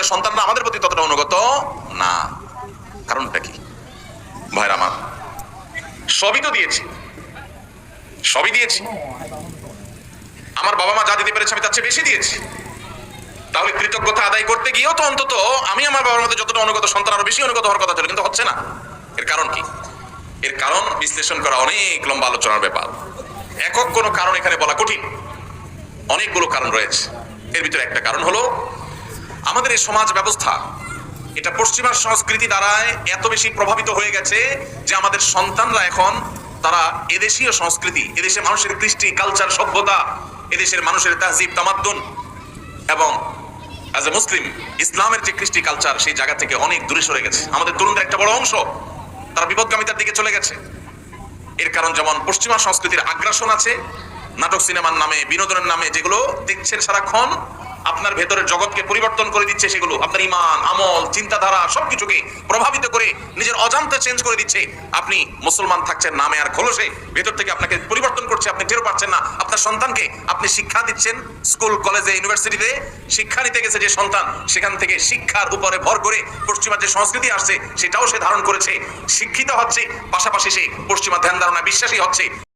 আমাদের সন্তানরা আমাদের প্রতি ততটা অনুগত না। কারণটা কি ভাইরা আমার? সবই তো দিয়েছি, সবই দিয়েছি। আমার বাবা মা যা দিতে পেরেছে আমি তার চেয়ে বেশি দিয়েছি। তাহলে কৃতজ্ঞতা আদায় করতে গিয়েও তো অন্তত আমি আমার বাবার মধ্যে যতটা অনুগত, সন্তান আরো বেশি অনুগত হওয়ার কথা ছিল, কিন্তু হচ্ছে না। এর কারণ কি? এর কারণ বিশ্লেষণ করা অনেক লম্বা আলোচনার ব্যাপার। একক কোনো কারণ এখানে বলা কঠিন, অনেকগুলো কারণ রয়েছে। এর ভিতরে একটা কারণ হলো আমাদের এই সমাজ ব্যবস্থা, এটা পশ্চিমা সংস্কৃতি দ্বারায় এত বেশি প্রভাবিত হয়ে গেছে যে আমাদের সন্তানরা এখন তারা এদেশীয় সংস্কৃতি, এদেশের মানুষের কৃষ্টি, কালচার, সভ্যতা, এদেশের মানুষের তাহজিব তামাদ্দুন এবং অ্যাজ এ মুসলিম ইসলামের যে কৃষ্টি কালচার, সেই জায়গা থেকে অনেক দূরে সরে গেছে। আমাদের তরুণদের একটা বড় অংশ তারা বিপদগামিতার দিকে চলে গেছে। এর কারণ যেমন পশ্চিমা সংস্কৃতির আগ্রাসন আছে, নাটক সিনেমার নামে, বিনোদনের নামে যেগুলো দেখছেন সারাক্ষণ আপনার ভেতরের জগৎকে পরিবর্তন করে দিচ্ছে, সেগুলো আপনার ইমান, আমল, চিন্তাধারা সবকিছুকে প্রভাবিত করে নিজের অজান্তে চেঞ্জ করে দিচ্ছে। আপনি মুসলমান থাকছেন নামে আর খোলসে, ভেতর থেকে আপনাকে পরিবর্তন করছে, আপনি টেরও পাচ্ছেন না। আপনার সন্তানকে আপনি শিক্ষা দিচ্ছেন, স্কুল, কলেজে, ইউনিভার্সিটিতে শিক্ষা নিতে গেছে যে সন্তান, সেখান থেকে শিক্ষার উপরে ভর করে পশ্চিমা যে সংস্কৃতি আসছে সেটাও সে ধারণ করেছে, শিক্ষিত হচ্ছে, পাশাপাশি সে পশ্চিমা ধ্যান ধারণা বিশ্বাসী হচ্ছে।